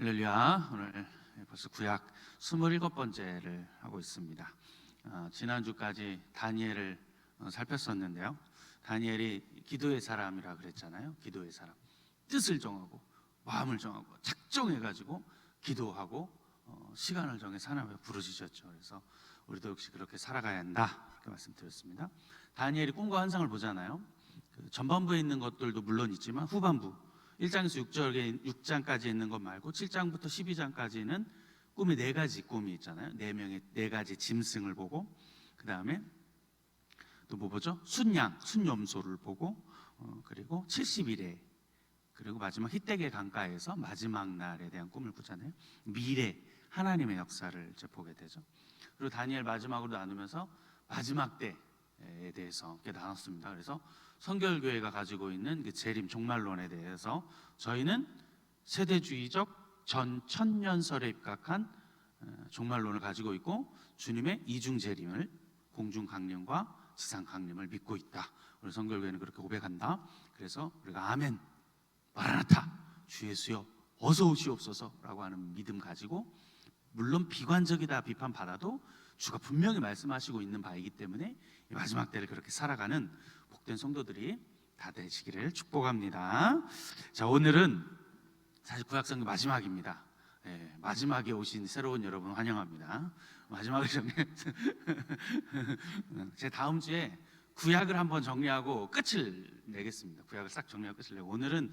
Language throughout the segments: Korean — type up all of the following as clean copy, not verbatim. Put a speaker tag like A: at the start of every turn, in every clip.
A: 할렐루야. 오늘 벌써 구약 27번째를 하고 있습니다. 지난주까지 다니엘을 살폈었는데요. 다니엘이 기도의 사람이라 그랬잖아요. 기도의 사람. 뜻을 정하고 마음을 정하고 작정해가지고 기도하고 시간을 정해 하나님을 부르짖었죠. 그래서 우리도 역시 그렇게 살아가야 한다, 이렇게 말씀드렸습니다. 다니엘이 꿈과 환상을 보잖아요. 그 전반부에 있는 것들도 물론 있지만 후반부 1장에서 6장까지 있는 것 말고 7장부터 12장까지는 꿈이 4가지 꿈이 있잖아요. 4가지 짐승을 보고, 그 다음에 또 뭐 보죠? 순염소를 보고, 그리고 70일에, 그리고 마지막 히데겔 강가에서 마지막 날에 대한 꿈을 꾸잖아요. 미래 하나님의 역사를 이제 보게 되죠. 그리고 다니엘 마지막으로 나누면서 마지막 때에 대해서 이렇게 나눴습니다. 그래서 성결교회가 가지고 있는 그 재림 종말론에 대해서 저희는 세대주의적 전 천년설에 입각한 종말론을 가지고 있고, 주님의 이중 재림을, 공중 강림과 지상 강림을 믿고 있다. 우리 성결교회는 그렇게 고백한다. 그래서 우리가 아멘, 마라나타, 주 예수여 어서 오시옵소서라고 하는 믿음 가지고, 물론 비관적이다 비판받아도 주가 분명히 말씀하시고 있는 바이기 때문에 이 마지막 때를 그렇게 살아가는 복된 성도들이 다 되시기를 축복합니다. 자, 오늘은 사실 구약성경 마지막입니다. 마지막에 오신 새로운 여러분 환영합니다. 마지막을 제 다음 주에 구약을 한번 정리하고 끝을 내겠습니다. 구약을 싹 정리하고 끝을 내고, 오늘은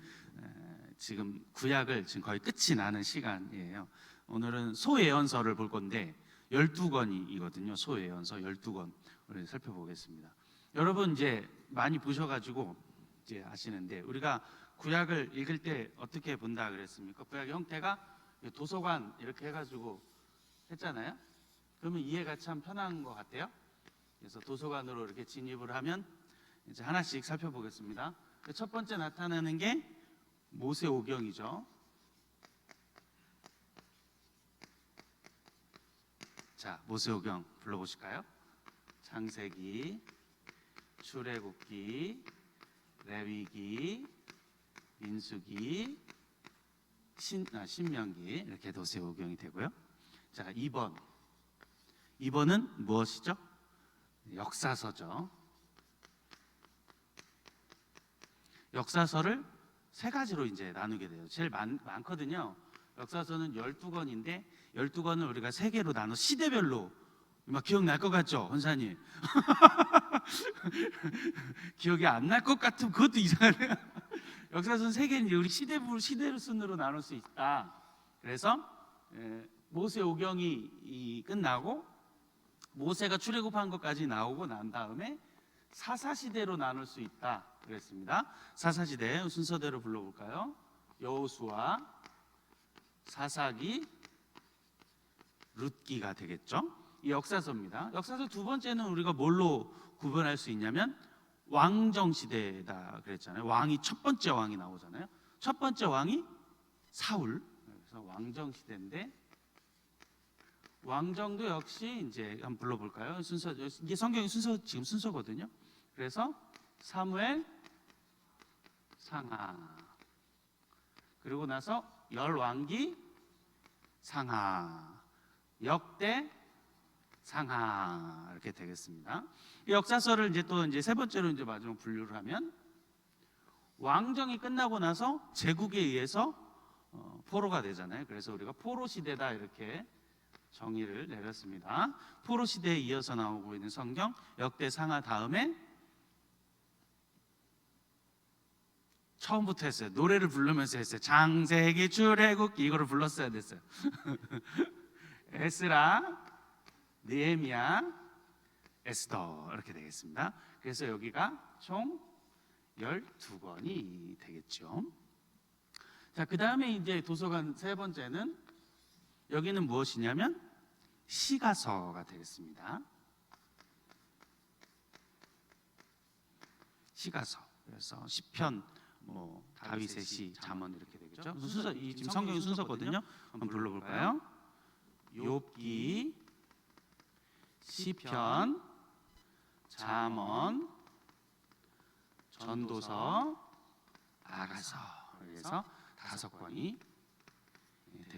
A: 지금 구약을 지금 거의 끝이 나는 시간이에요. 오늘은 소예언서를 볼 건데 12권이거든요. 소예언서 12권 우리 살펴보겠습니다. 여러분 이제 많이 보셔가지고 이제 아시는데, 우리가 구약을 읽을 때 어떻게 본다 그랬습니까? 구약의 형태가 도서관 이렇게 해가지고 했잖아요. 그러면 이해가 참 편한 것 같아요. 그래서 도서관으로 이렇게 진입을 하면 이제 하나씩 살펴보겠습니다. 첫 번째 나타나는 게 모세오경이죠. 자, 모세오경 불러보실까요? 창세기, 출애굽기, 레위기, 민수기, 신명기, 이렇게 모세오경이 되고요. 자, 2번은 무엇이죠? 역사서죠. 역사서를 3가지로 이제 나누게 돼요. 제일 많거든요. 역사서는 12권인데 12권을 우리가 3개로 나눠 시대별로, 막 기억날 것 같죠, 헌사님? 기억이 안 날 것 같으면 그것도 이상하네요. 역사서는 3개는 우리 시대 순으로 나눌 수 있다. 그래서 모세오경이 끝나고 모세가 출애굽한 것까지 나오고 난 다음에 사사시대로 나눌 수 있다 그랬습니다. 사사시대 순서대로 불러볼까요? 여호수아, 사사기, 룻기가 되겠죠. 이 역사서입니다. 역사서 두 번째는 우리가 뭘로 구분할 수 있냐면 왕정시대다 그랬잖아요. 왕이 첫 번째 왕이 나오잖아요. 첫 번째 왕이 사울. 그래서 왕정시대인데, 왕정도 역시 이제 한번 불러볼까요? 순서, 이게 성경의 순서, 지금 순서거든요. 그래서 사무엘, 상하, 그리고 나서 열왕기, 상하, 역대, 상하, 이렇게 되겠습니다. 이 역사서를 이제 또 이제 3번째로 이제 마지막 분류를 하면, 왕정이 끝나고 나서 제국에 의해서 포로가 되잖아요. 그래서 우리가 포로 시대다 이렇게 정의를 내렸습니다. 포로 시대에 이어서 나오고 있는 성경, 역대, 상하 다음에 처음부터 했어요. 노래를 부르면서 했어요. 창세기, 출애굽기, 이거를 불렀어야 됐어요. 에스라, 느헤미야, 에스더, 이렇게 되겠습니다. 그래서 여기가 총 12권이 되겠죠. 자, 그 다음에 이제 도서관 3번째는, 여기는 무엇이냐면 시가서가 되겠습니다. 시가서. 그래서 시편, 다윗의 시, 잠언 이렇게 되겠죠. 순서, 이 지금 성경의 순서거든요. 한번 불러볼까요? 욥기, 시편, 잠언, 전도서, 아가서. 그래서 5권이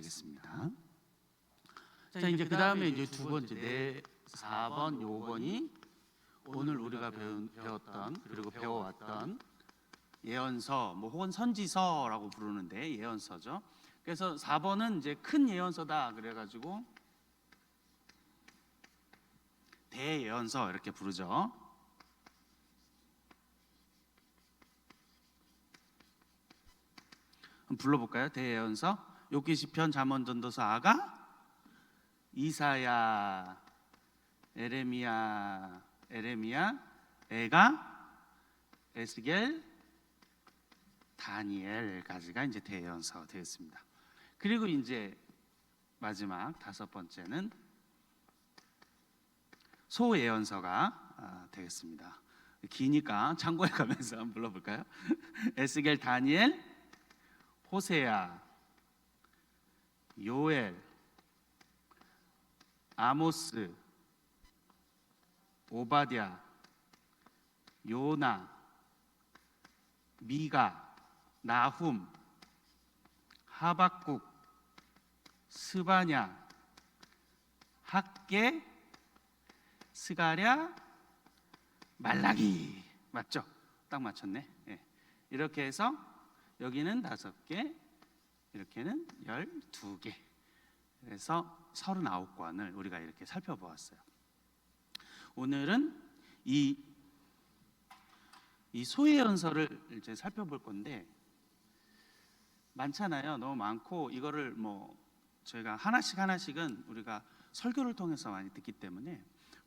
A: 되겠습니다. 자, 이제 그 다음에 이제 두 번째, 네, 4번, 5번이 오늘 우리가 배웠던 그리고 배워왔던 예언서, 뭐 혹은 선지서라고 부르는데 예언서죠. 그래서 4번은 이제 큰 예언서다 그래가지고 대예언서 이렇게 부르죠. 한번 불러볼까요? 대예언서. 욥기, 시편, 잠언, 전도서, 아가, 이사야, 에레미야, 에가, 에스겔, 다니엘까지가 이제 대예언서 되겠습니다. 그리고 이제 마지막 다섯 번째는 소예언서가 되겠습니다. 기니까 참고해 가면서 한번 불러볼까요? 에스겔, 다니엘, 호세야, 요엘, 아모스, 오바댜, 요나, 미가, 나훔, 하박국, 스바냐, 학개, 스가랴, 말라기. 맞죠? 딱 맞췄네. 예. 이렇게 해서 여기는 5개, 이렇게는 12개. 그래서 39권을 우리가 이렇게 살펴보았어요. 오늘은 이 소예언서를 이제 살펴볼 건데 많잖아요. 너무 많고 이거를 뭐 저희가 하나씩은 우리가 설교를 통해서 많이 듣기 때문에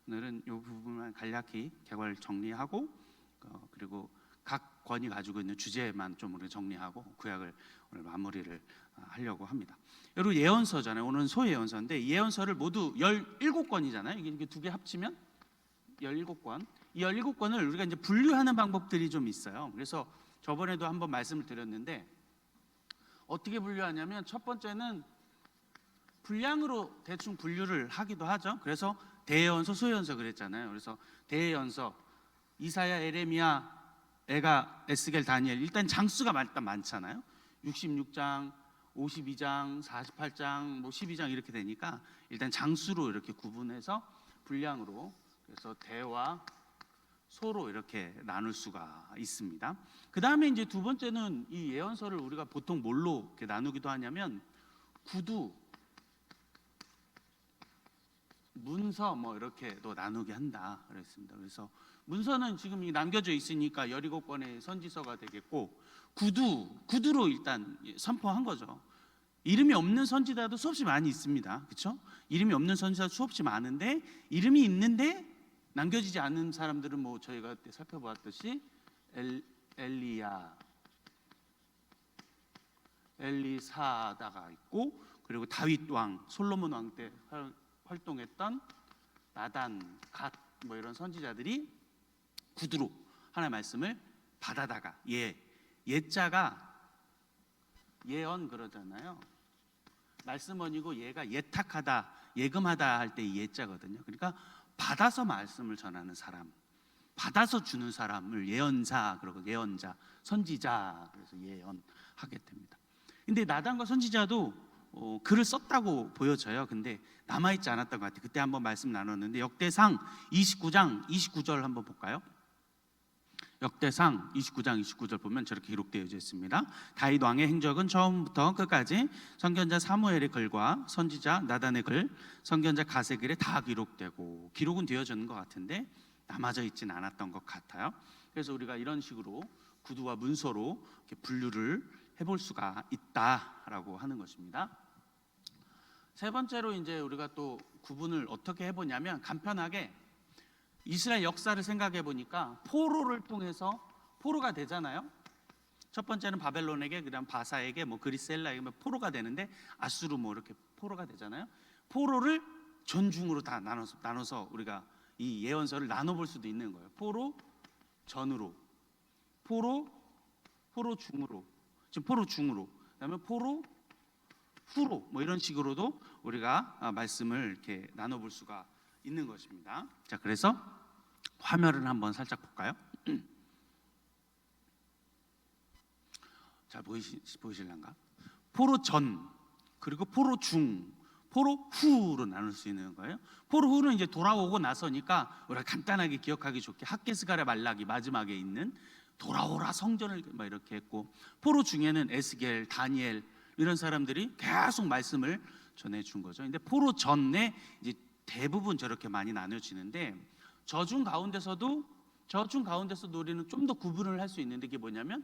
A: 오늘은 이 부분만 간략히 개괄 정리하고 그리고 각 권이 가지고 있는 주제만 좀 우리 정리하고 구약을 오늘 마무리를 하려고 합니다. 여러분 예언서잖아요. 오늘은 소예언서인데 이 예언서를 모두 17권이잖아요. 이게 두 개 합치면 17권. 이 17권을 우리가 이제 분류하는 방법들이 좀 있어요. 그래서 저번에도 한번 말씀을 드렸는데 어떻게 분류하냐면 첫 번째는 분량으로 대충 분류를 하기도 하죠. 그래서 대예언서, 소예언서 그랬잖아요. 그래서 대예언서 이사야, 에레미야, 에가, 에스겔, 다니엘 일단 장수가 일단 많잖아요. 66장, 52장, 48장, 뭐 12장 이렇게 되니까 일단 장수로 이렇게 구분해서 분량으로 그래서 대와 소로 이렇게 나눌 수가 있습니다. 그 다음에 이제 두 번째는 이 예언서를 우리가 보통 뭘로 이렇게 나누기도 하냐면 구두, 문서 뭐 이렇게도 나누게 한다 그랬습니다. 그래서 문서는 지금 남겨져 있으니까 17권의 선지서가 되겠고 구두로 일단 선포한 거죠. 이름이 없는 선지자도 수없이 많이 있습니다. 그렇죠? 이름이 없는 선지자 수없이 많은데 이름이 있는데 남겨지지 않는 사람들은 뭐 저희가 그때 살펴보았듯이 엘리야, 엘리사다가 있고 그리고 다윗 왕, 솔로몬 왕 때 활동했던 나단, 갓 뭐 이런 선지자들이 구두로 하나님의 말씀을 받아다가 예자가 예언 그러잖아요. 말씀언이고 예가 예탁하다, 예금하다 할 때 예자거든요. 그러니까 받아서 말씀을 전하는 사람, 받아서 주는 사람을 예언자 그러고 예언자, 선지자 그래서 예언하게 됩니다. 근데 나단과 선지자도 글을 썼다고 보여져요. 근데 남아있지 않았던 것 같아요. 그때 한번 말씀 나눴는데 역대상 29장 29절 한번 볼까요? 역대상 29장 29절 보면 저렇게 기록되어 있습니다. 다윗 왕의 행적은 처음부터 끝까지 선견자 사무엘의 글과 선지자 나단의 글, 선견자 갓의 글에 다 기록되고 기록은 되어졌는 것 같은데 남아져 있지는 않았던 것 같아요. 그래서 우리가 이런 식으로 구두와 문서로 이렇게 분류를 해볼 수가 있다라고 하는 것입니다. 세 번째로 이제 우리가 또 구분을 어떻게 해보냐면 간편하게 이스라엘 역사를 생각해 보니까 포로를 통해서 포로가 되잖아요. 첫 번째는 바벨론에게, 그다음 바사에게, 뭐 그리스엘라에게 포로가 되는데 아수르 뭐 이렇게 포로가 되잖아요. 포로를 전중으로 다 나눠서 우리가 이 예언서를 나눠볼 수도 있는 거예요. 포로 전으로, 포로 중으로, 지금 포로 중으로, 그다음에 포로 후로 뭐 이런 식으로도 우리가 말씀을 이렇게 나눠볼 수가 있는 것입니다. 자, 그래서 화면을 한번 살짝 볼까요? 잘 보이실란가? 포로 전 그리고 포로 중, 포로 후로 나눌 수 있는 거예요. 포로 후는 이제 돌아오고 나서니까 우리가 간단하게 기억하기 좋게 학개스갈의 말라기 마지막에 있는 돌아오라 성전을 막 이렇게 했고, 포로 중에는 에스겔, 다니엘 이런 사람들이 계속 말씀을 전해준 거죠. 근데 포로 전에 이제 대부분 저렇게 많이 나눠지는데, 저중 가운데서도 우리는 좀 더 구분을 할 수 있는데, 그게 뭐냐면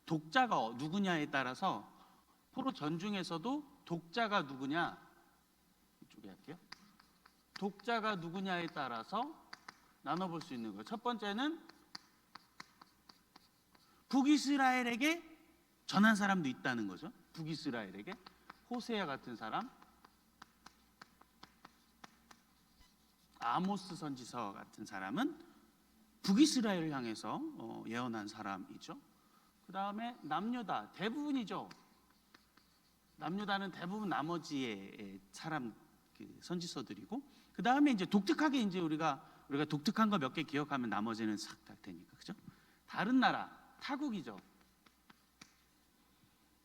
A: 독자가 누구냐에 따라서 포로 전 중에서도 독자가 누구냐, 이쪽에 할게요. 독자가 누구냐에 따라서 나눠볼 수 있는 거예요. 첫 번째는 북이스라엘에게 전한 사람도 있다는 거죠. 북이스라엘에게 호세아 같은 사람, 아모스 선지서 같은 사람은 북이스라엘을 향해서 예언한 사람이죠. 그 다음에 남유다, 대부분이죠. 남유다는 대부분 나머지의 사람 선지서들이고, 그 다음에 이제 독특하게 이제 우리가 독특한 거 몇 개 기억하면 나머지는 싹 다 되니까, 그죠? 다른 나라 타국이죠.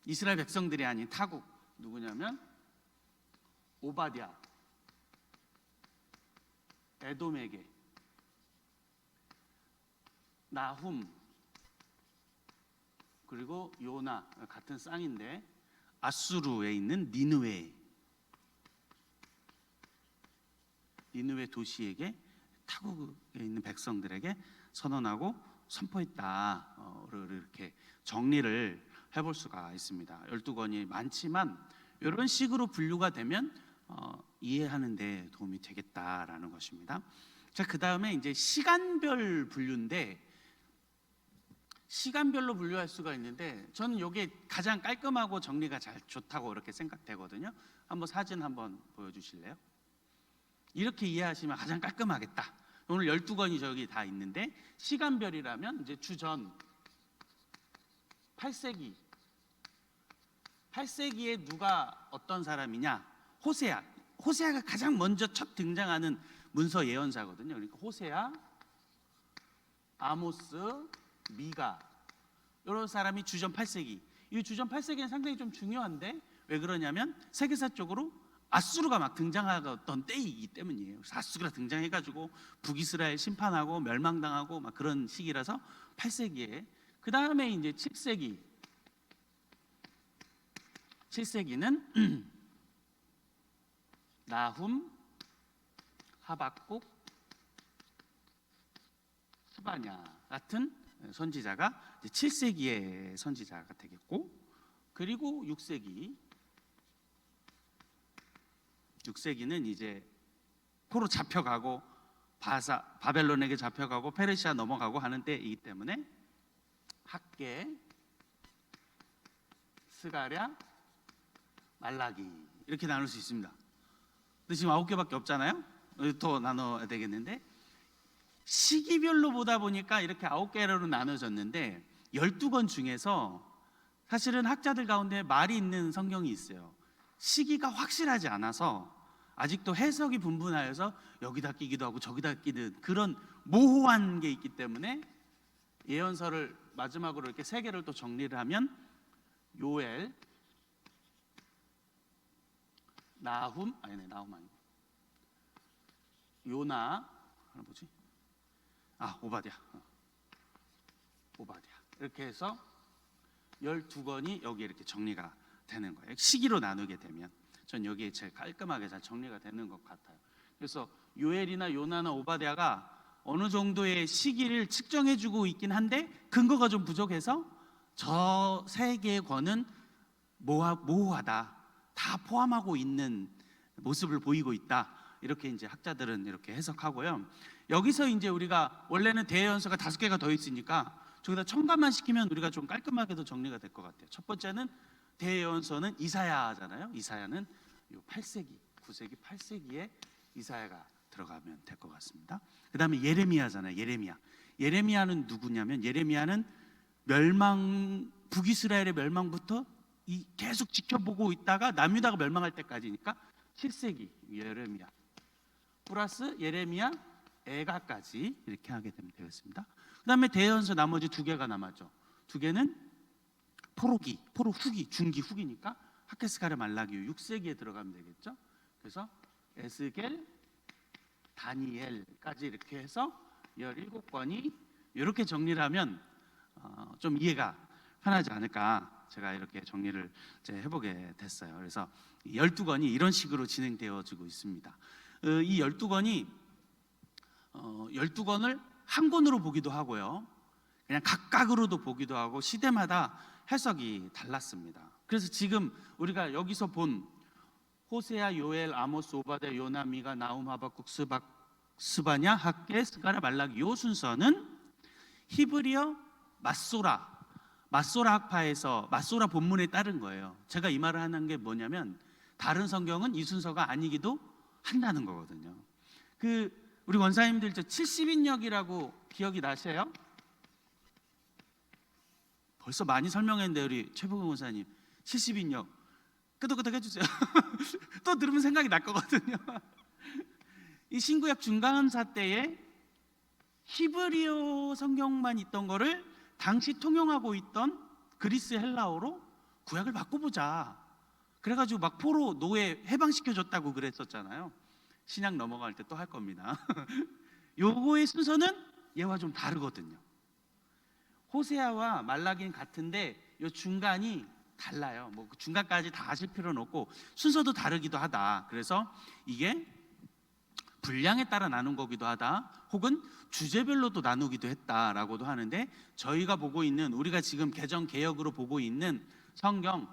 A: 이스라엘 백성들이 아닌 타국, 누구냐면 오바댜, 에돔에게, 나훔, 그리고 요나 같은 쌍인데 아수르에 있는 니느웨 도시에게, 타국에 있는 백성들에게 선언하고 선포했다. 이렇게 정리를 해볼 수가 있습니다. 12권이 많지만 이런 식으로 분류가 되면 이해하는 데 도움이 되겠다라는 것입니다. 자, 그 다음에 이제 시간별 분류인데, 시간별로 분류할 수가 있는데 저는 이게 가장 깔끔하고 정리가 잘 좋다고 이렇게 생각되거든요. 한번 사진 한번 보여주실래요? 이렇게 이해하시면 가장 깔끔하겠다. 오늘 12권이 저기 다 있는데, 시간별이라면 이제 주전 8세기에 누가 어떤 사람이냐? 호세아가 가장 먼저 첫 등장하는 문서 예언자거든요. 그러니까 호세아, 아모스, 미가, 이런 사람이 주전 8세기. 이 주전 8세기는 상당히 좀 중요한데, 왜 그러냐면 세계사적으로 아수르가 막 등장하던 때이기 때문이에요. 아수르가 등장해가지고 북이스라엘 심판하고 멸망당하고 막 그런 시기라서 8세기에. 그 다음에 이제 7세기는 나훔, 하박국, 스바냐 같은 선지자가 7세기의 선지자가 되겠고, 그리고 6세기는 이제 포로 잡혀가고 바벨론에게 잡혀가고 페르시아 넘어가고 하는 때이기 때문에 학개, 스가랴, 말라기 이렇게 나눌 수 있습니다. 근데 지금 9개밖에 없잖아요. 더 나눠야 되겠는데, 시기별로 보다 보니까 이렇게 9개로 나눠졌는데, 12권 중에서 사실은 학자들 가운데 말이 있는 성경이 있어요. 시기가 확실하지 않아서 아직도 해석이 분분하여서 여기다 끼기도 하고 저기다 끼는 그런 모호한 게 있기 때문에, 예언서를 마지막으로 이렇게 3개를 또 정리를 하면 요엘, 나훔 아니고 요나, 오바댜 이렇게 해서 12권이 여기 이렇게 정리가 되는 거예요. 시기로 나누게 되면 전 여기에 제일 깔끔하게 잘 정리가 되는 것 같아요. 그래서 요엘이나 요나나 오바댜가 어느 정도의 시기를 측정해주고 있긴 한데 근거가 좀 부족해서 저 3개의 권은 모호하다, 다 포함하고 있는 모습을 보이고 있다, 이렇게 이제 학자들은 이렇게 해석하고요. 여기서 이제 우리가 원래는 대예언서가 5개가 더 있으니까 저기다 첨가만 시키면 우리가 좀 깔끔하게도 정리가 될 것 같아요. 첫 번째는 대예언서는 이사야잖아요. 이사야는 8세기, 9세기, 8세기에 이사야가 들어가면 될 것 같습니다. 그 다음에 예레미야잖아요. 예레미야는 누구냐면, 예레미야는 북이스라엘의 멸망부터 계속 지켜보고 있다가 남유다가 멸망할 때까지니까 7세기 예레미야 플러스 예레미야, 애가까지 이렇게 하게 되면 되겠습니다. 그 다음에 대예언서 나머지 2개가 남았죠. 2개는 포로 후기, 중기 후기니까 하케스가랴 말라기 6세기에 들어가면 되겠죠. 그래서 에스겔, 다니엘까지 이렇게 해서 17권이 이렇게 정리를 하면 좀 이해가 편하지 않을까, 제가 이렇게 정리를 이제 해보게 됐어요. 그래서 12권이 이런 식으로 진행되어지고 있습니다. 이 12권이 12권을 한 권으로 보기도 하고요, 그냥 각각으로도 보기도 하고 시대마다 해석이 달랐습니다. 그래서 지금 우리가 여기서 본 호세아, 요엘, 아모스, 오바댜, 요나, 미가, 나훔, 하박국, 스바냐, 학개, 스가랴, 말라기 요 순서는 히브리어 맞소라 학파에서 맞소라 본문에 따른 거예요. 제가 이 말을 하는 게 뭐냐면 다른 성경은 이 순서가 아니기도 한다는 거거든요. 우리 원사님들 저 70인역이라고 기억이 나세요? 벌써 많이 설명했는데 우리 최복은 원사님 70인역 끄덕끄덕 해주세요. 또 들으면 생각이 날 거거든요. 이 신구약 중간음사 때에 히브리어 성경만 있던 거를 당시 통용하고 있던 그리스 헬라어로 구약을 바꿔보자, 그래가지고 막 포로 노예 해방시켜줬다고 그랬었잖아요. 신약 넘어갈 때 또 할 겁니다. 요거의 순서는 얘와 좀 다르거든요. 호세아와 말라기는 같은데 요 중간이 달라요. 뭐 중간까지 다 아실 필요는 없고 순서도 다르기도 하다. 그래서 이게 분량에 따라 나눈 거기도 하다, 혹은 주제별로도 나누기도 했다라고도 하는데, 저희가 보고 있는, 우리가 지금 개정 개역으로 보고 있는 성경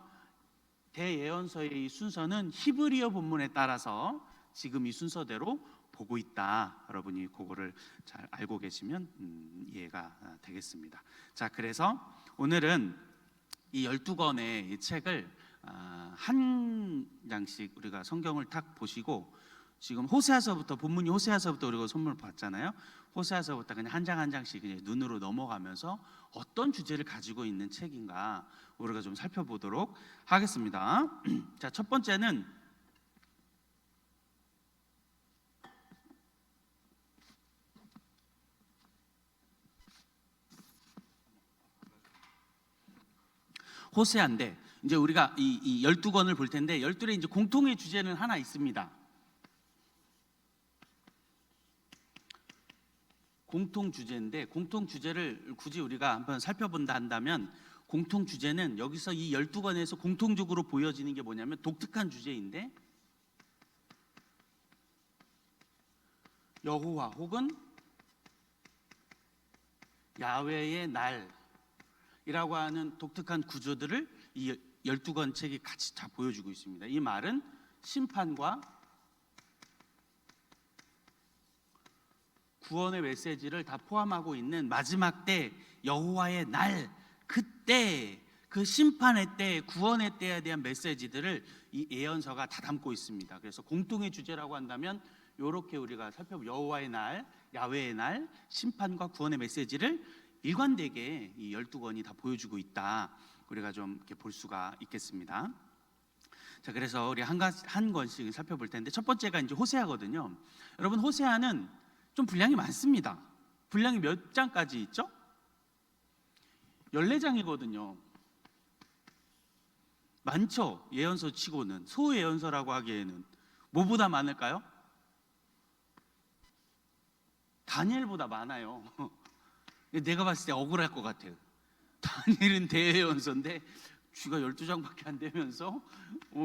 A: 대예언서의 이 순서는 히브리어 본문에 따라서 지금 이 순서대로 보고 있다. 여러분이 그거를 잘 알고 계시면 이해가 되겠습니다. 자, 그래서 오늘은 이 12권의 이 책을 한 장씩 우리가 성경을 딱 보시고, 지금 호세아서부터, 본문이 호세아서부터 우리가 선물 봤잖아요. 호세아서부터 그냥 한 장 한 장씩 그냥 눈으로 넘어가면서 어떤 주제를 가지고 있는 책인가 우리가 좀 살펴보도록 하겠습니다. 자, 첫 번째는 호세아인데, 이제 우리가 이 12권을 볼 텐데 12권의 이제 공통의 주제는 하나 있습니다. 공통 주제인데, 공통 주제를 굳이 우리가 한번 살펴본다 한다면, 공통 주제는 여기서 이 12권에서 공통적으로 보여지는 게 뭐냐면 독특한 주제인데, 여호와 혹은 야훼의 날이라고 하는 독특한 구조들을 이 12권 책이 같이 다 보여주고 있습니다. 이 말은 심판과 구원의 메시지를 다 포함하고 있는 마지막 때 여호와의 날, 그때 그 심판의 때, 구원의 때에 대한 메시지들을 이 예언서가 다 담고 있습니다. 그래서 공통의 주제라고 한다면 이렇게 우리가 여호와의 날, 야훼의 날, 심판과 구원의 메시지를 일관되게 이 12권이 다 보여주고 있다. 우리가 좀 이렇게 볼 수가 있겠습니다. 자, 그래서 우리 한 권씩 살펴볼 텐데, 첫 번째가 이제 호세아거든요. 여러분, 호세아는 좀 분량이 많습니다. 분량이 몇 장까지 있죠? 14장이거든요. 많죠? 예언서 치고는. 소예언서라고 하기에는 뭐보다 많을까요? 다니엘보다 많아요. 내가 봤을 때 억울할 것 같아요. 다니엘은 대예언서인데 쥐가 12장밖에 안 되면서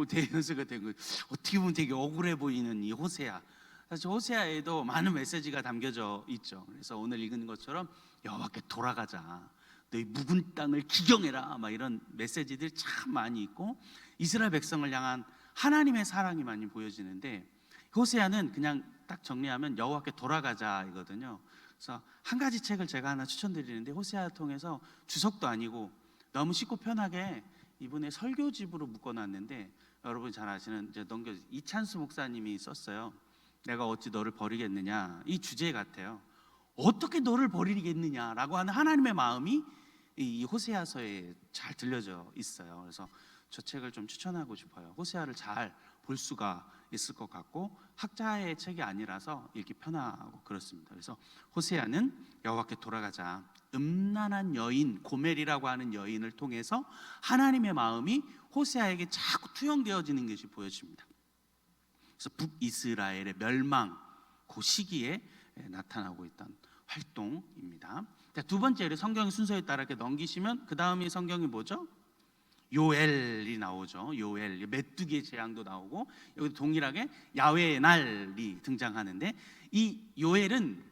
A: 대예언서가 된 거예요. 어떻게 보면 되게 억울해 보이는 이 호세아. 사실 호세아에도 많은 메시지가 담겨져 있죠. 그래서 오늘 읽은 것처럼 여호와께 돌아가자, 너희 묵은 땅을 기경해라, 막 이런 메시지들이 참 많이 있고, 이스라엘 백성을 향한 하나님의 사랑이 많이 보여지는데, 호세아는 그냥 딱 정리하면 여호와께 돌아가자이거든요. 그래서 한 가지 책을 제가 하나 추천드리는데, 호세아 통해서 주석도 아니고 너무 쉽고 편하게 이분의 설교집으로 묶어놨는데, 여러분이 잘 아시는 이찬수 목사님이 썼어요. 내가 어찌 너를 버리겠느냐, 이 주제 같아요. 어떻게 너를 버리겠느냐라고 하는 하나님의 마음이 이 호세아서에 잘 들려져 있어요. 그래서 저 책을 좀 추천하고 싶어요. 호세아를 잘 볼 수가 있을 것 같고 학자의 책이 아니라서 읽기 편하고 그렇습니다. 그래서 호세아는 여호와께 돌아가자, 음란한 여인 고멜이라고 하는 여인을 통해서 하나님의 마음이 호세아에게 자꾸 투영되어지는 것이 보여집니다. 그래서 북이스라엘의 멸망 그 시기에 나타나고 있던 활동입니다. 자, 두 번째로 성경의 순서에 따라 이렇게 넘기시면 그 다음이 성경이 뭐죠? 요엘이 나오죠. 요엘, 메뚜기의 재앙도 나오고 여기 동일하게 야훼의 날이 등장하는데 이 요엘은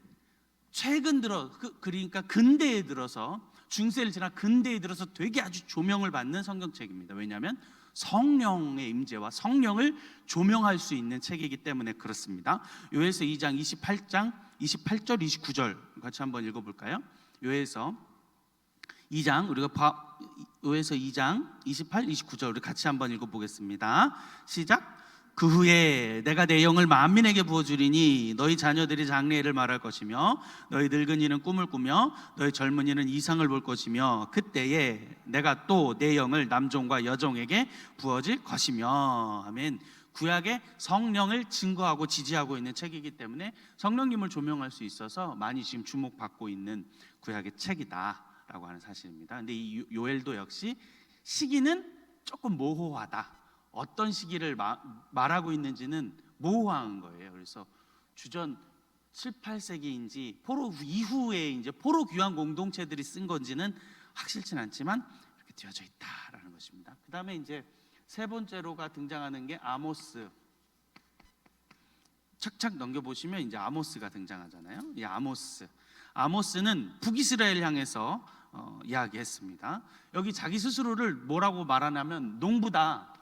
A: 최근 들어 그러니까 근대에 들어서 중세를 지나 근대에 들어서 되게 아주 조명을 받는 성경책입니다. 왜냐하면 성령의 임재와 성령을 조명할 수 있는 책이기 때문에 그렇습니다. 요엘서 2장 28절 29절 같이 한번 읽어볼까요? 요엘서 2장 요엘서 2장 28, 29절 우리 같이 한번 읽어보겠습니다. 시작. 그 후에 내가 내 영을 만민에게 부어주리니 너희 자녀들이 장래일을 말할 것이며 너희 늙은이는 꿈을 꾸며 너희 젊은이는 이상을 볼 것이며 그때에 내가 또 내 영을 남종과 여종에게 부어질 것이며. 아멘. 구약의 성령을 증거하고 지지하고 있는 책이기 때문에 성령님을 조명할 수 있어서 많이 지금 주목받고 있는 구약의 책이다 라고 하는 사실입니다. 근데 이 요엘도 역시 시기는 조금 모호하다. 어떤 시기를 말하고 있는지는 모호한 거예요. 그래서 주전 7, 8세기인지 포로 이후에 이제 포로 귀환 공동체들이 쓴 건지는 확실치는 않지만 이렇게 되어져 있다라는 것입니다. 그 다음에 이제 세 번째로가 등장하는 게 아모스. 착착 넘겨보시면 이제 아모스가 등장하잖아요. 이 아모스는 북이스라엘 향해서 이야기했습니다. 여기 자기 스스로를 뭐라고 말하냐면 농부다,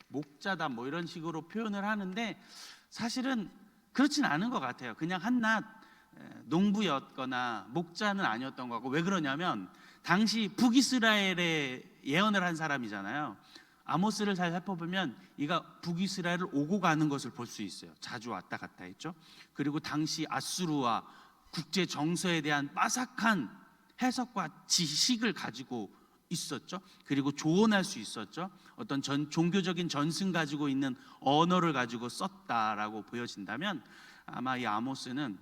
A: 목자다 뭐 이런 식으로 표현을 하는데 사실은 그렇진 않은 것 같아요. 그냥 한낱 농부였거나 목자는 아니었던 것 같고, 왜 그러냐면 당시 북이스라엘에 예언을 한 사람이잖아요. 아모스를 잘 살펴보면 이가 북이스라엘을 오고 가는 것을 볼 수 있어요. 자주 왔다 갔다 했죠. 그리고 당시 아수르와 국제 정서에 대한 빠삭한 해석과 지식을 가지고 있었죠. 그리고 조언할 수 있었죠. 어떤 종교적인 전승 가지고 있는 언어를 가지고 썼다라고 보여진다면 아마 이 아모스는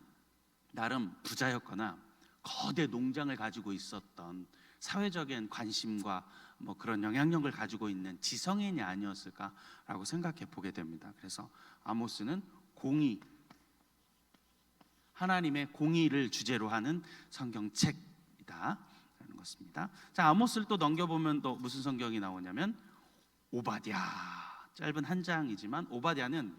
A: 나름 부자였거나 거대 농장을 가지고 있었던 사회적인 관심과 뭐 그런 영향력을 가지고 있는 지성인이 아니었을까라고 생각해 보게 됩니다. 그래서 아모스는 공의, 하나님의 공의를 주제로 하는 성경책이다 라는 것입니다. 자, 아모스를 또 넘겨보면 또 무슨 성경이 나오냐면 오바댜. 짧은 한 장이지만 오바댜는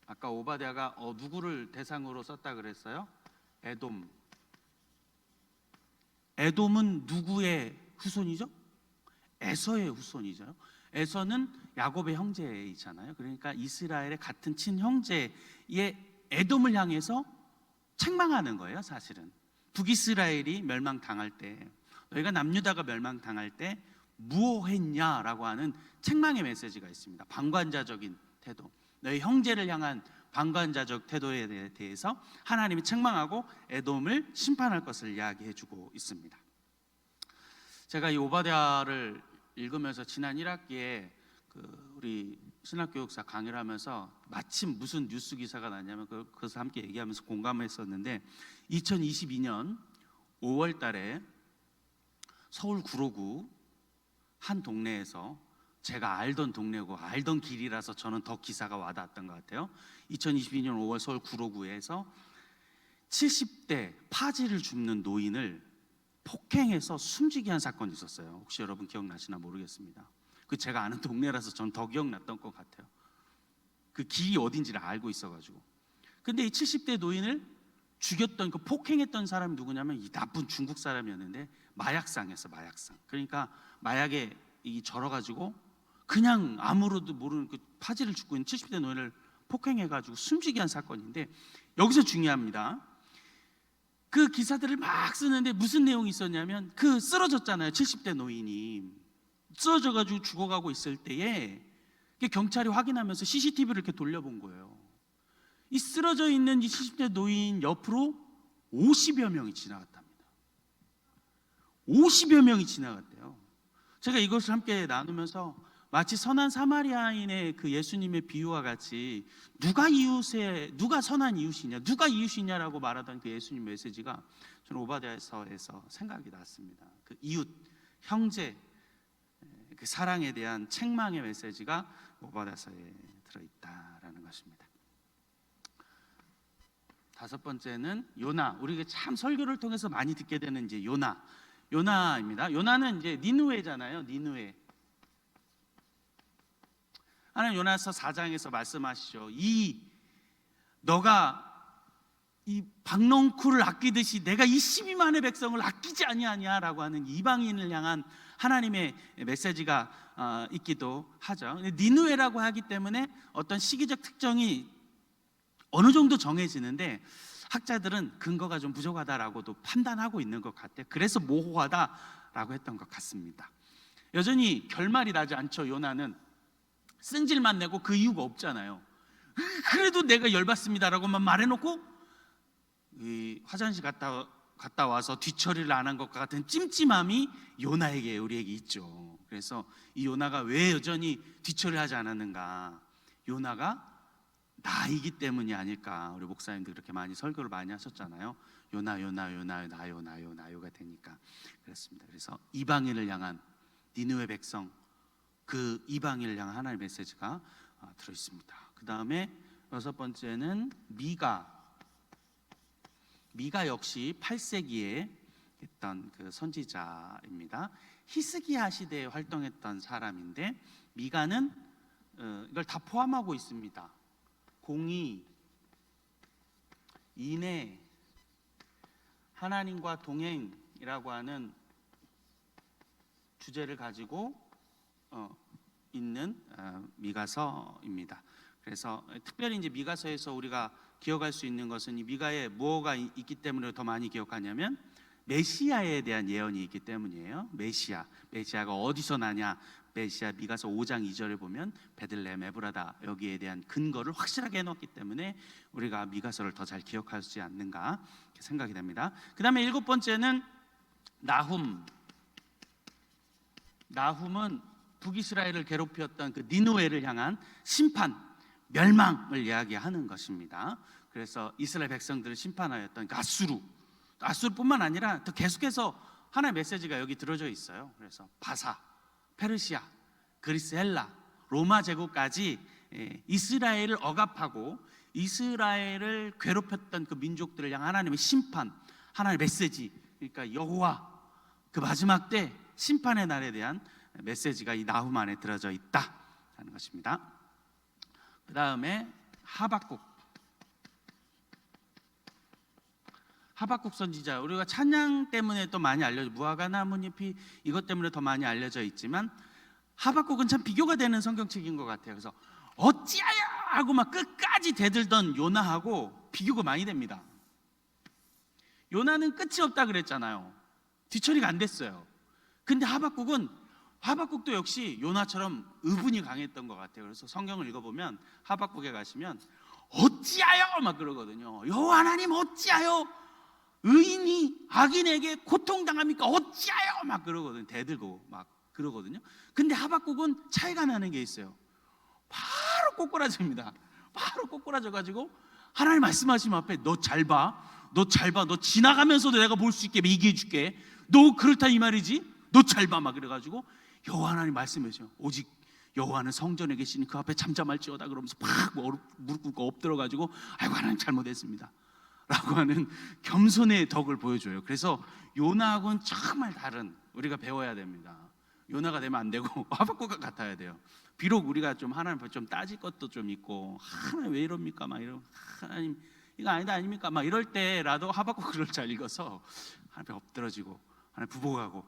A: 아까 오바댜가 누구를 대상으로 썼다 그랬어요? 에돔은 누구의 후손이죠? 에서의 후손이죠. 에서는 야곱의 형제이잖아요. 그러니까 이스라엘의 같은 친형제의 에돔을 향해서 책망하는 거예요. 사실은 북이스라엘이 멸망당할 때, 너희가 남유다가 멸망당할 때 무엇했냐라고 하는 책망의 메시지가 있습니다. 방관자적인 태도, 너희 형제를 향한 방관자적 태도에 대해서 하나님이 책망하고 에돔을 심판할 것을 이야기해주고 있습니다. 제가 이 오바댜를 읽으면서 지난 1학기에 우리 신학교육사 강의를 하면서 마침 무슨 뉴스 기사가 났냐면 그것을 함께 얘기하면서 공감했었는데 2022년 5월 달에 서울 구로구 한 동네에서, 제가 알던 동네고 알던 길이라서 저는 더 기사가 와닿았던 것 같아요. 2022년 5월 서울 구로구에서 70대 파지를 줍는 노인을 폭행해서 숨지게 한 사건이 있었어요. 혹시 여러분 기억나시나 모르겠습니다. 그 제가 아는 동네라서 전 더 기억났던 것 같아요. 그 길이 어딘지를 알고 있어가지고. 근데 이 70대 노인을 죽였던, 그 폭행했던 사람이 누구냐면 이 나쁜 중국 사람이었는데 마약상이었어. 마약상. 그러니까 마약에 이 절어가지고 그냥 아무로도 모르는 그 파지를 줍고 있는 70대 노인을 폭행해가지고 숨지게 한 사건인데, 여기서 중요합니다. 그 기사들을 막 쓰는데 무슨 내용이 있었냐면 그 쓰러졌잖아요. 70대 노인이 쓰러져가지고 죽어가고 있을 때에 경찰이 확인하면서 CCTV를 이렇게 돌려본 거예요. 이 쓰러져 있는 이 70대 노인 옆으로 50여 명이 지나갔답니다. 50여 명이 지나갔대요. 제가 이것을 함께 나누면서 마치 선한 사마리아인의 그 예수님의 비유와 같이 누가 선한 이웃이냐, 누가 이웃이냐라고 말하던 그 예수님 메시지가 저는 오바댜서에서 생각이 났습니다. 그 이웃, 형제, 그 사랑에 대한 책망의 메시지가 오바댜서에 들어있다라는 것입니다. 다섯 번째는 요나. 우리가 참 설교를 통해서 많이 듣게 되는 이제 요나입니다. 요나는 이제 니느웨잖아요. 니느웨. 하나님 요나서 4장에서 말씀하시죠. 너가 이 박농쿨을 아끼듯이 내가 이 12만의 백성을 아끼지 아니하냐라고 하는 이방인을 향한 하나님의 메시지가 있기도 하죠. 니느웨라고 하기 때문에 어떤 시기적 특정이 어느 정도 정해지는데 학자들은 근거가 좀 부족하다라고도 판단하고 있는 것 같아요. 그래서 모호하다라고 했던 것 같습니다. 여전히 결말이 나지 않죠. 요나는 승질만 내고 그 이유가 없잖아요. 그래도 내가 열받습니다라고만 말해놓고 화장실 갔다 와서 뒤처리를 안 한 것 같은 찜찜함이 요나에게, 우리에게 있죠. 그래서 이 요나가 왜 여전히 뒤처리를 하지 않았는가? 요나가 나이기 때문이 아닐까. 우리 목사님들 그렇게 많이 설교를 많이 하셨잖아요. 요나가 되니까 그렇습니다. 그래서 이방인을 향한 니느웨 백성, 그 이방인을 향한 하나님의 메시지가 들어 있습니다. 그 다음에 여섯 번째는 미가 역시 8세기에 했던 그 선지자입니다. 히스기야 시대에 활동했던 사람인데, 미가는 이걸 다 포함하고 있습니다. 공의, 인애, 하나님과 동행이라고 하는 주제를 가지고 있는 미가서입니다. 그래서 특별히 이제 미가서에서 우리가 기억할 수 있는 것은 이 미가에 뭐가 있기 때문에 더 많이 기억하냐면 메시아에 대한 예언이 있기 때문이에요. 메시아가 어디서 나냐? 메시아 미가서 5장 2절에 보면 베들레헴 에브라다, 여기에 대한 근거를 확실하게 해놓기 때문에 우리가 미가서를 더 잘 기억하지 않는가 생각이 됩니다. 그 다음에 일곱 번째는 나훔은 북이스라엘을 괴롭혔던 그 니느웨를 향한 심판, 멸망을 이야기하는 것입니다. 그래서 이스라엘 백성들을 심판하였던 그 아수르뿐만 아니라 더 계속해서 하나의 메시지가 여기 들어져 있어요. 그래서 바사, 페르시아, 그리스, 헬라, 로마 제국까지 이스라엘을 억압하고 이스라엘을 괴롭혔던 그 민족들을 향한 하나님의 심판, 하나님의 메시지, 그러니까 여호와 그 마지막 때 심판의 날에 대한 메시지가 이 나훔 안에 들어져 있다는 것입니다. 그 다음에 하박국 선지자, 우리가 찬양 때문에 또 많이 무화과 나뭇잎이 이것 때문에 더 많이 알려져 있지만 하박국은 참 비교가 되는 성경책인 것 같아요. 그래서 어찌하여 하고 막 끝까지 대들던 요나하고 비교가 많이 됩니다. 요나는 끝이 없다 그랬잖아요. 뒤처리가 안 됐어요. 근데 하박국도 역시 요나처럼 의분이 강했던 것 같아요. 그래서 성경을 읽어보면 하박국에 가시면 어찌하여 막 그러거든요. 여호와 하나님 어찌하여 의인이 악인에게 고통당합니까? 어찌하여 막 그러거든요. 대들고 막 그러거든요. 근데 하박국은 차이가 나는 게 있어요. 바로 꼬꾸라집니다. 바로 꼬꾸라져가지고 하나님 말씀하시면 앞에 너 잘 봐. 너 지나가면서도 내가 볼 수 있게 얘기해 줄게. 너 그렇다 이 말이지? 너 잘 봐. 막 그래가지고 여호와 하나님 말씀하셔. 오직 여호와는 성전에 계시니 그 앞에 잠잠할지어다 그러면서 팍 무릎 꿇고 엎드려가지고 아이고 하나님 잘못했습니다 라고 하는 겸손의 덕을 보여줘요. 그래서 요나하고는 정말 다른, 우리가 배워야 됩니다. 요나가 되면 안 되고 하박국과 같아야 돼요. 비록 우리가 좀 하나님 좀 따질 것도 좀 있고 하나님 왜 이럽니까? 막 이러 하나님 이거 아니다 아닙니까? 막 이럴 때라도 하박국을 잘 읽어서 하나님 엎드러지고 하나님 부복하고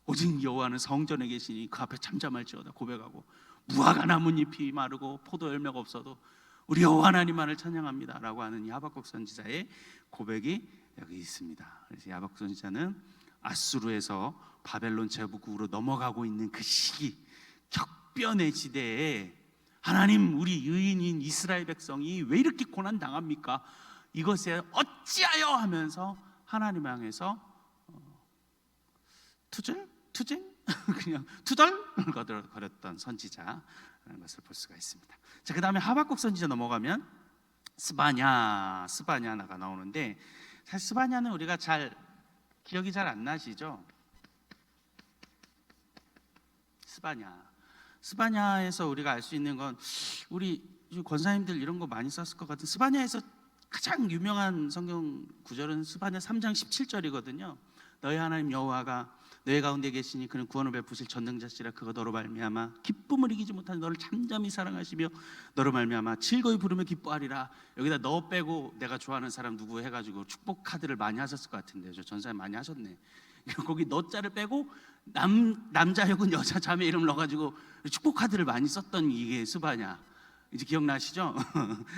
A: 오직 여호와는 성전에 계시니 그 앞에 잠잠할지어다 고백하고 무화과 나뭇잎이 마르고 포도 열매가 없어도 우리 여호와 하나님만을 찬양합니다 라고 하는 이 하박국 선지자의 고백이 여기 있습니다. 그래서 이 하박국 선지자는 아수르에서 바벨론 제국으로 넘어가고 있는 그 시기, 격변의 지대에 하나님 우리 의인인 이스라엘 백성이 왜 이렇게 고난 당합니까? 이것에 어찌하여 하면서 하나님 향해서 투쟁? 그냥 투덜거렸던 선지자라는 것을 볼 수가 있습니다. 자, 그 다음에 하박국 선지자 넘어가면 스바냐가 나오는데, 사실 스바냐는 우리가 기억이 잘 안 나시죠? 스바냐에서 우리가 알 수 있는 건, 우리 권사님들 이런 거 많이 썼을 것 같은, 스바냐에서 가장 유명한 성경 구절은 스바냐 3장 17절이거든요. 너희 하나님 여호와가 너희 가운데 계시니 그는 구원을 베푸실 전능자시라. 그가 너로 말미암아 기쁨을 이기지 못하는 너를 잠잠히 사랑하시며 너로 말미암아 즐거이 부르며 기뻐하리라. 여기다 너 빼고 내가 좋아하는 사람 누구 해가지고 축복 카드를 많이 하셨을 것 같은데, 저 전사님 많이 하셨네. 거기 너 자를 빼고 남자 혹은 여자 자매 이름 넣어가지고 축복 카드를 많이 썼던 이게 스바냐. 이제 기억나시죠?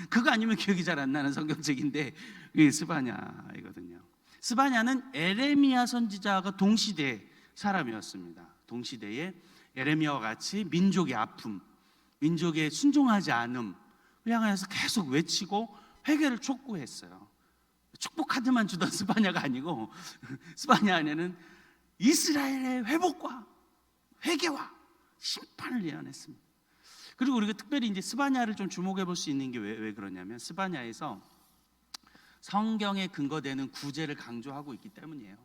A: 그거 아니면 기억이 잘 안 나는 성경책인데 이게 스바냐이거든요. 스바냐는 에레미야 선지자가 동시대 사람이었습니다. 동시대에 에레미야와 같이 민족의 아픔, 민족의 순종하지 않음을 향해서 계속 외치고 회개를 촉구했어요. 축복 카드만 주던 스바냐가 아니고, 스바냐 안에는 이스라엘의 회복과 회개와 심판을 예언했습니다. 그리고 우리가 특별히 이제 스바냐를 좀 주목해 볼 수 있는 게 왜 그러냐면, 스바냐에서 성경에 근거되는 구제를 강조하고 있기 때문이에요.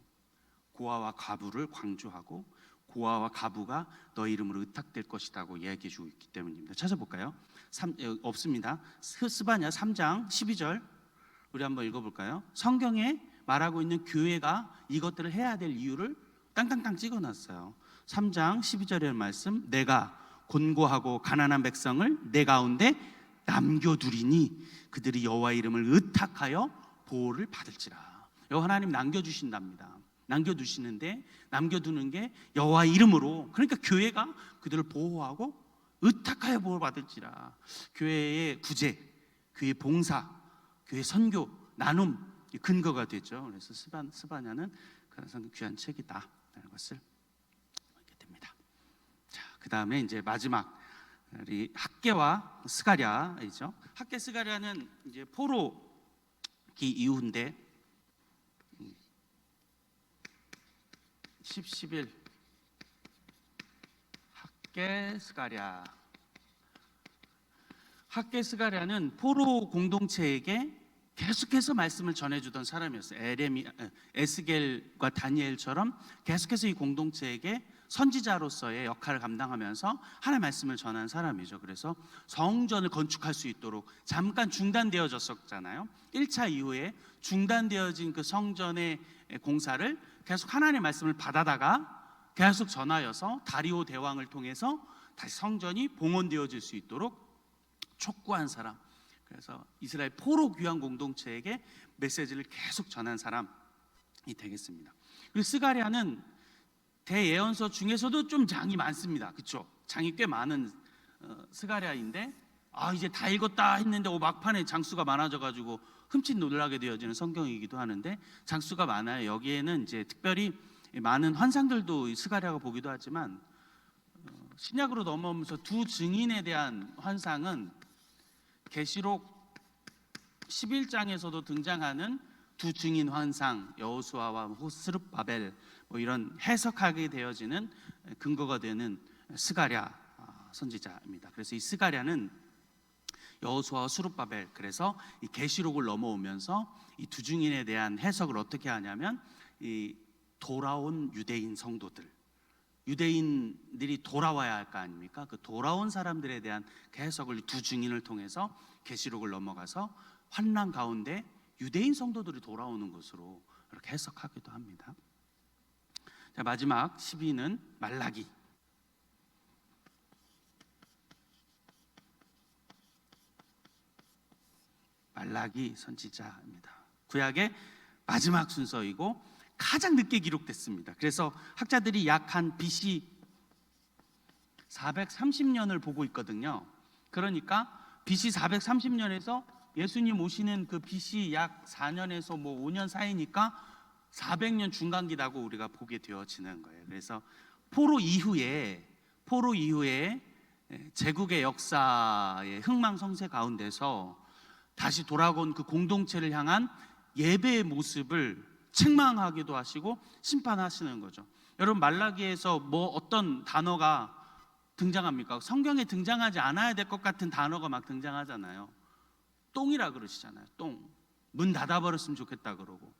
A: 고아와 과부를 강조하고, 고아와 과부가 너 이름으로 의탁될 것이라고 이야기해 주고 있기 때문입니다. 찾아볼까요? 없습니다. 스바냐 3장 12절 우리 한번 읽어볼까요? 성경에 말하고 있는 교회가 이것들을 해야 될 이유를 땅땅땅 찍어놨어요. 3장 12절의 말씀, 내가 곤고하고 가난한 백성을 내 가운데 남겨두리니 그들이 여호와 이름을 의탁하여 보호를 받을지라. 여호와 하나님 남겨주신답니다. 남겨두시는데, 남겨두는 게 여호와 이름으로, 그러니까 교회가 그들을 보호하고 의탁하여 보호를 받을지라. 교회의 구제, 교회의 봉사, 교회 선교, 나눔 근거가 되죠. 그래서 스바냐는 그런 귀한 책이다 라는 것을 알게 됩니다. 자, 그 다음에 이제 마지막 우리 학개와 스가랴이죠. 학개 스가랴는 이제 포로기 이후인데 11 학개 스가랴는 포로 공동체에게 계속해서 말씀을 전해주던 사람이었어요. 에스겔과 다니엘처럼 계속해서 이 공동체에게 선지자로서의 역할을 감당하면서 하나님의 말씀을 전한 사람이죠. 그래서 성전을 건축할 수 있도록 잠깐 중단되어졌었잖아요. 1차 이후에 중단되어진 그 성전의 공사를 계속 하나님의 말씀을 받아다가 계속 전하여서 다리오 대왕을 통해서 다시 성전이 봉헌되어질 수 있도록 촉구한 사람. 그래서 이스라엘 포로 귀환 공동체에게 메시지를 계속 전한 사람이 되겠습니다. 그리고 스가랴는 대예언서 중에서도 좀 장이 많습니다. 그렇죠? 장이 꽤 많은 스가랴인데, 이제 다 읽었다 했는데 막판에 장수가 많아져가지고 흠칫 놀라게 되어지는 성경이기도 하는데, 장수가 많아요. 여기에는 이제 특별히 많은 환상들도 스가랴가 보기도 하지만, 신약으로 넘어오면서 두 증인에 대한 환상은 계시록 11장에서도 등장하는 두 증인 환상, 여호수아와 스룹바벨 이런 해석하게 되어지는 근거가 되는 스가랴 선지자입니다. 그래서 이 스가랴는 여호수아와 스룹바벨, 그래서 이 계시록을 넘어오면서 이 두 증인에 대한 해석을 어떻게 하냐면, 이 돌아온 유대인 성도들, 유대인들이 돌아와야 할 거 아닙니까? 그 돌아온 사람들에 대한 해석을 두 증인을 통해서 계시록을 넘어가서 환난 가운데 유대인 성도들이 돌아오는 것으로 이렇게 해석하기도 합니다. 자, 마지막 12는 말라기. 말라기 선지자입니다. 구약의 마지막 순서이고 가장 늦게 기록됐습니다. 그래서 학자들이 약 한 BC 430년을 보고 있거든요. 그러니까 BC 430년에서 예수님 오시는 그 BC 약 4년에서 5년 사이니까 400년 중간기라고 우리가 보게 되어지는 거예요. 그래서 포로 이후에 제국의 역사의 흥망성쇠 가운데서 다시 돌아온 그 공동체를 향한 예배의 모습을 책망하기도 하시고 심판하시는 거죠. 여러분, 말라기에서 뭐 어떤 단어가 등장합니까? 성경에 등장하지 않아야 될 것 같은 단어가 막 등장하잖아요. 똥이라 그러시잖아요. 똥. 문 닫아버렸으면 좋겠다 그러고,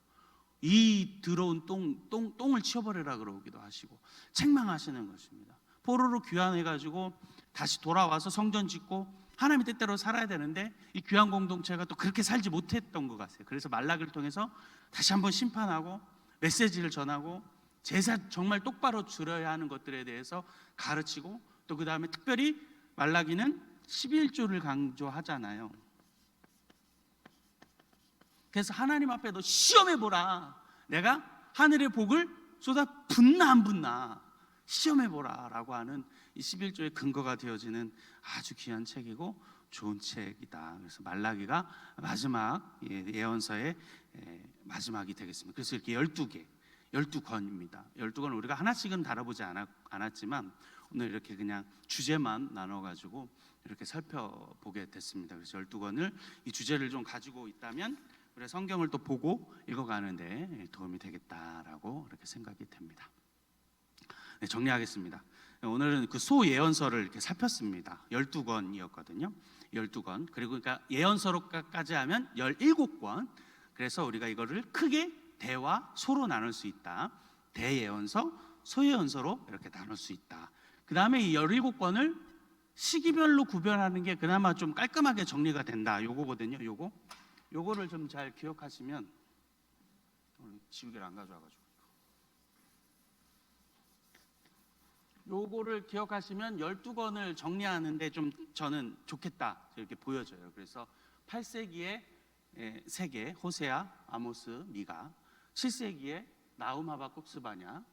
A: 이 더러운 똥을 치워버리라 그러기도 하시고 책망하시는 것입니다. 포로로 귀환해가지고 다시 돌아와서 성전 짓고 하나님의 뜻대로 살아야 되는데 이 귀한 공동체가 또 그렇게 살지 못했던 것 같아요. 그래서 말라기를 통해서 다시 한번 심판하고 메시지를 전하고 제사 정말 똑바로 지켜야 하는 것들에 대해서 가르치고, 또 그 다음에 특별히 말라기는 11조를 강조하잖아요. 그래서 하나님 앞에 너 시험해보라, 내가 하늘의 복을 쏟아 붓나 안 붓나 시험해보라 라고 하는 이 11조의 근거가 되어지는 아주 귀한 책이고 좋은 책이다. 그래서 말라기가 마지막 예언서의 마지막이 되겠습니다. 그래서 이렇게 12권입니다. 12권 우리가 하나씩은 다뤄보지 않았지만 오늘 이렇게 그냥 주제만 나눠가지고 이렇게 살펴보게 됐습니다. 그래서 12권을 이 주제를 좀 가지고 있다면 우리 성경을 또 보고 읽어가는데 도움이 되겠다라고 이렇게 생각이 됩니다. 네, 정리하겠습니다. 오늘은 그 소예언서를 이렇게 살폈습니다. 12권이었거든요. 12권. 그리고 그러니까 예언서로까지 하면 17권. 그래서 우리가 이거를 크게 대와 소로 나눌 수 있다. 대예언서, 소예언서로 이렇게 나눌 수 있다. 그 다음에 이 17권을 시기별로 구별하는 게 그나마 좀 깔끔하게 정리가 된다. 요거거든요. 요거를 좀 잘 기억하시면, 지우개를 안 가져와가지고 요거를 기억하시면 12권을 정리하는데 좀 저는 좋겠다 이렇게 보여져요. 그래서 8세기에 3개, 호세아, 아모스, 미가, 7세기에 나훔, 하박국, 스바냐,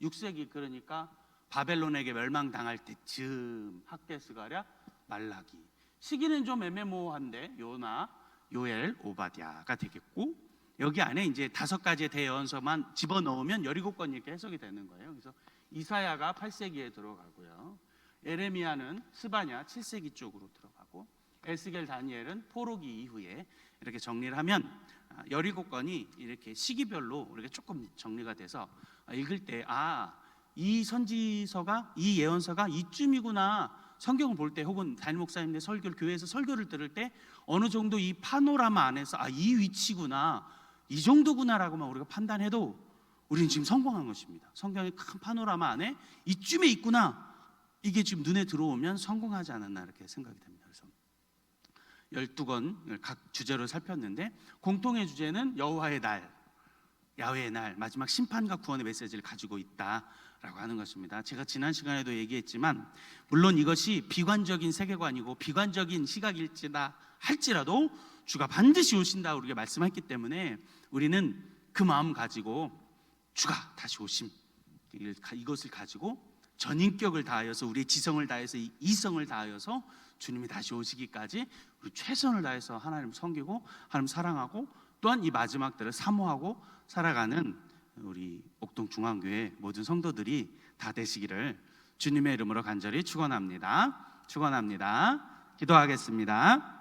A: 6세기 그러니까 바벨론에게 멸망당할 때쯤 학개, 스가랴, 말라기. 시기는 좀 애매모호한데 요나, 요엘, 오바댜가 되겠고, 여기 안에 이제 5가지의 대예언서만 집어넣으면 17권 이렇게 해석이 되는 거예요. 그래서 이사야가 8세기에 들어가고요, 에레미야는 스바냐 7세기 쪽으로 들어가고, 에스겔, 다니엘은 포로기 이후에 이렇게 정리를 하면 17권이 이렇게 시기별로 이렇게 조금 정리가 돼서 읽을 때 이 선지서가, 이 예언서가 이쯤이구나. 성경을 볼 때 혹은 담임 목사님의 설교를, 교회에서 설교를 들을 때 어느 정도 이 파노라마 안에서 이 위치구나, 이 정도구나라고만 우리가 판단해도 우리는 지금 성공한 것입니다. 성경의 큰 파노라마 안에 이쯤에 있구나, 이게 지금 눈에 들어오면 성공하지 않았나 이렇게 생각이 됩니다. 그래서 12권을 각 주제로 살폈는데 공통의 주제는 여호와의 날, 야훼의 날, 마지막 심판과 구원의 메시지를 가지고 있다라고 하는 것입니다. 제가 지난 시간에도 얘기했지만 물론 이것이 비관적인 세계관이고 비관적인 시각일지다 할지라도 주가 반드시 오신다 우리가 말씀했기 때문에 우리는 그 마음 가지고 주가 다시 오심, 이것을 가지고 전인격을 다하여서 우리의 지성을 다해서 이성을 다하여서 주님이 다시 오시기까지 우리 최선을 다해서 하나님 섬기고 하나님 사랑하고 또한 이 마지막 때를 사모하고 살아가는 우리 옥동중앙교회 모든 성도들이 다 되시기를 주님의 이름으로 간절히 축원합니다. 기도하겠습니다.